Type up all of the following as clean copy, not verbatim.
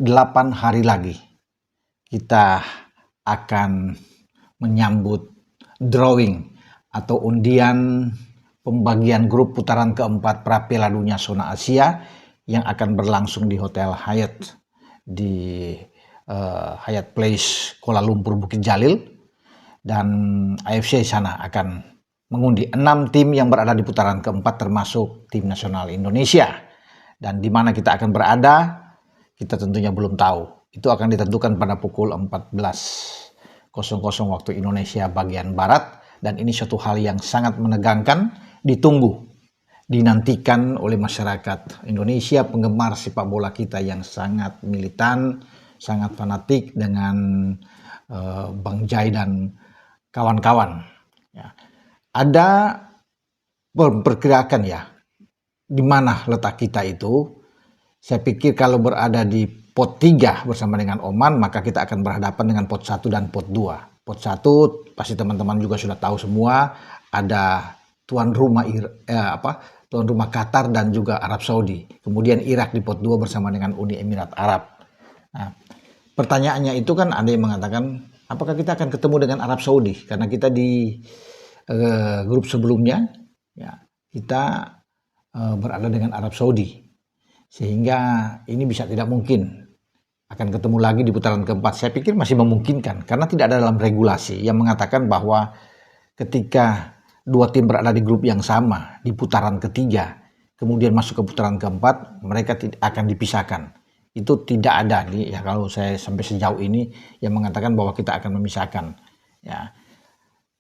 8 hari lagi kita akan menyambut drawing atau undian pembagian grup putaran keempat Piala Dunia Zona Asia yang akan berlangsung di Hotel Hyatt di Hyatt Place Kuala Lumpur Bukit Jalil, dan AFC sana akan mengundi 6 tim yang berada di putaran keempat termasuk tim nasional Indonesia. Dan di mana kita akan berada kita tentunya belum tahu. Itu akan ditentukan pada pukul 14.00 waktu Indonesia bagian Barat, dan ini suatu hal yang sangat menegangkan, ditunggu, dinantikan oleh masyarakat Indonesia, penggemar sepak bola kita yang sangat militan, sangat fanatik dengan Bang Jai dan kawan-kawan. Ya. Ada perkirakan ya, di mana letak kita itu. Saya pikir kalau berada di pot 3 bersama dengan Oman, maka kita akan berhadapan dengan pot 1 dan pot 2. Pot 1 pasti teman-teman juga sudah tahu semua, ada tuan rumah Qatar dan juga Arab Saudi. Kemudian Irak di pot 2 bersama dengan Uni Emirat Arab. Nah, pertanyaannya itu kan ada yang mengatakan apakah kita akan ketemu dengan Arab Saudi, karena kita di grup sebelumnya ya kita berada dengan Arab Saudi, sehingga ini bisa tidak mungkin akan ketemu lagi di putaran keempat. Saya pikir masih memungkinkan karena tidak ada dalam regulasi yang mengatakan bahwa ketika dua tim berada di grup yang sama di putaran ketiga kemudian masuk ke putaran keempat mereka akan dipisahkan. Itu tidak ada ya, kalau saya sampai sejauh ini yang mengatakan bahwa kita akan memisahkan ya.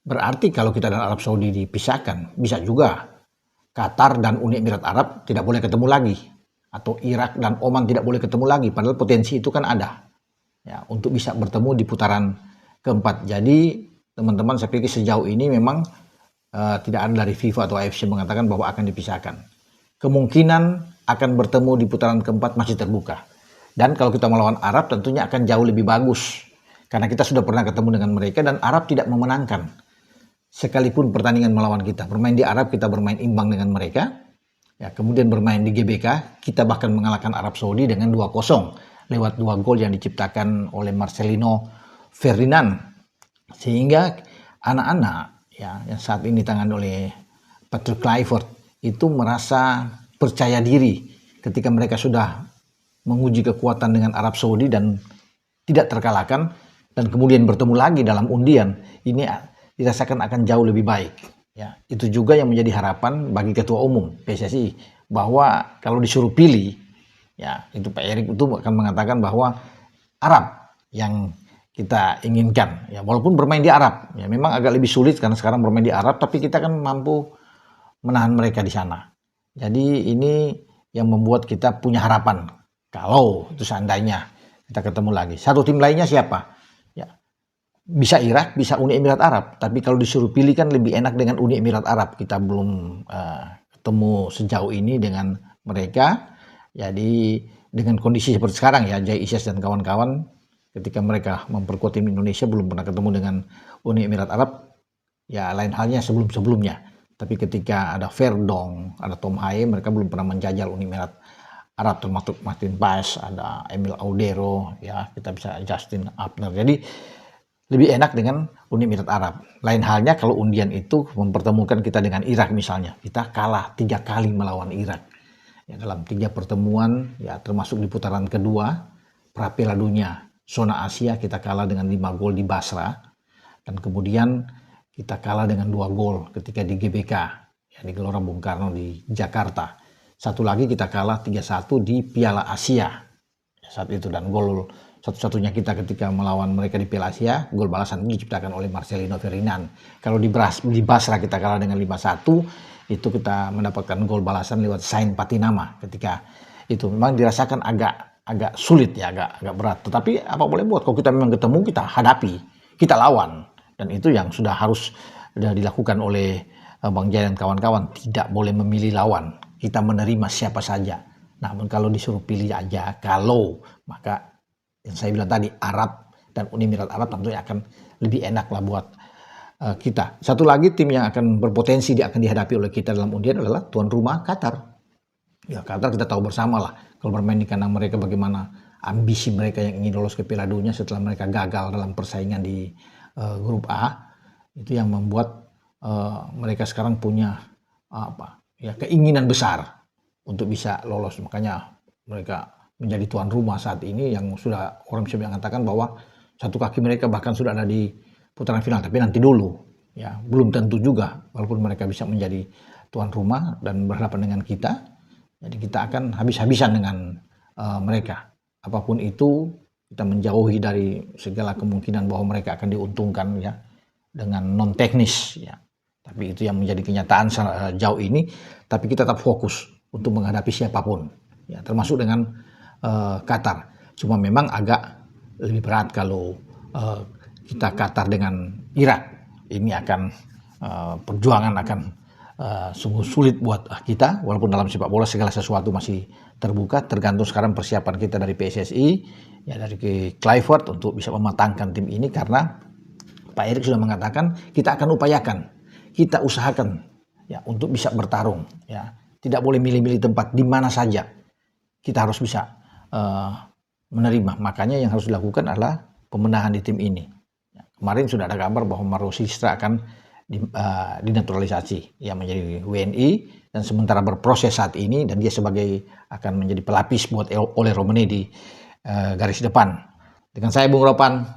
Berarti kalau kita dan Arab Saudi dipisahkan, bisa juga Qatar dan Uni Emirat Arab tidak boleh ketemu lagi, atau Irak dan Oman tidak boleh ketemu lagi, padahal potensi itu kan ada ya untuk bisa bertemu di putaran keempat. Jadi teman-teman, saya pikir sejauh ini memang tidak ada dari FIFA atau AFC mengatakan bahwa akan dipisahkan. Kemungkinan akan bertemu di putaran keempat masih terbuka, dan kalau kita melawan Arab tentunya akan jauh lebih bagus karena kita sudah pernah ketemu dengan mereka dan Arab tidak memenangkan sekalipun pertandingan melawan kita. Bermain di Arab kita bermain imbang dengan mereka. Ya, kemudian bermain di GBK, kita bahkan mengalahkan Arab Saudi dengan 2-0 lewat 2 gol yang diciptakan oleh Marcelino Ferdinand. Sehingga anak-anak ya yang saat ini ditangani oleh Patrick Kluivert itu merasa percaya diri ketika mereka sudah menguji kekuatan dengan Arab Saudi dan tidak terkalahkan, dan kemudian bertemu lagi dalam undian ini dirasakan akan jauh lebih baik. Ya, itu juga yang menjadi harapan bagi Ketua Umum PSSI, bahwa kalau disuruh pilih, ya itu Pak Erik itu akan mengatakan bahwa Arab yang kita inginkan. Ya, walaupun bermain di Arab, ya memang agak lebih sulit karena sekarang bermain di Arab, tapi kita kan mampu menahan mereka di sana. Jadi ini yang membuat kita punya harapan kalau itu seandainya kita ketemu lagi. Satu tim lainnya siapa? Bisa Irak, bisa Uni Emirat Arab. Tapi kalau disuruh pilih kan lebih enak dengan Uni Emirat Arab. Kita belum ketemu sejauh ini dengan mereka. Jadi dengan kondisi seperti sekarang ya, Jai Isyas dan kawan-kawan ketika mereka memperkuat tim Indonesia belum pernah ketemu dengan Uni Emirat Arab. Ya lain halnya sebelum-sebelumnya. Tapi ketika ada Verdong, ada Tom Haye, mereka belum pernah menjajal Uni Emirat Arab, termasuk Martin Paes, ada Emil Audero, ya kita bisa Justin Abner. Jadi lebih enak dengan Uni Emirat Arab. Lain halnya kalau undian itu mempertemukan kita dengan Irak misalnya. Kita kalah 3 kali melawan Irak. Ya, dalam 3 pertemuan, ya termasuk di putaran kedua, Piala Dunia Zona Asia kita kalah dengan 5 gol di Basra. Dan kemudian kita kalah dengan 2 gol ketika di GBK, ya, di Gelora Bung Karno di Jakarta. Satu lagi kita kalah 3-1 di Piala Asia ya, saat itu, dan gol satu-satunya kita ketika melawan mereka di Piala Asia, gol balasan itu diciptakan oleh Marcelino Ferdinand. Kalau di Basra kita kalah dengan 5-1, itu kita mendapatkan gol balasan lewat Sain Patinama ketika itu. Memang dirasakan agak sulit ya, agak berat. Tetapi apa boleh buat, kalau kita memang ketemu kita hadapi, kita lawan. Dan itu yang sudah harus dilakukan oleh Bang Jai dan kawan-kawan. Tidak boleh memilih lawan, kita menerima siapa saja. Namun kalau disuruh pilih aja, maka yang saya bilang tadi, Arab dan Uni Emirat Arab tentunya akan lebih enak lah buat kita. Satu lagi tim yang akan berpotensi akan dihadapi oleh kita dalam undian adalah tuan rumah Qatar. Ya Qatar kita tahu bersama lah, kalau bermain di kandang mereka bagaimana ambisi mereka yang ingin lolos ke Piala Dunia setelah mereka gagal dalam persaingan di grup A. Itu yang membuat mereka sekarang punya keinginan besar untuk bisa lolos. Makanya mereka menjadi tuan rumah saat ini, yang sudah orang bisa mengatakan bahwa satu kaki mereka bahkan sudah ada di putaran final. Tapi nanti dulu, ya belum tentu juga, walaupun mereka bisa menjadi tuan rumah dan berhadapan dengan kita. Jadi kita akan habis-habisan dengan mereka. Apapun itu, kita menjauhi dari segala kemungkinan bahwa mereka akan diuntungkan ya dengan non teknis ya. Tapi itu yang menjadi kenyataan jauh ini. Tapi kita tetap fokus untuk menghadapi siapapun ya, termasuk dengan Qatar. Cuma memang agak lebih berat kalau kita Qatar dengan Irak. Ini akan perjuangan akan sungguh sulit buat kita, walaupun dalam sepak bola segala sesuatu masih terbuka, tergantung sekarang persiapan kita dari PSSI ya, dari Kluivert untuk bisa mematangkan tim ini. Karena Pak Erik sudah mengatakan kita akan upayakan, kita usahakan ya untuk bisa bertarung ya, tidak boleh milih-milih tempat, di mana saja kita harus bisa menerima. Makanya yang harus dilakukan adalah pemenahan di tim ini ya. Kemarin sudah ada kabar bahwa Marouane Sistra akan dinaturalisasi ya menjadi WNI, dan sementara berproses saat ini, dan dia akan menjadi pelapis buat Ole Romane di garis depan. Dengan saya Bung Ropan.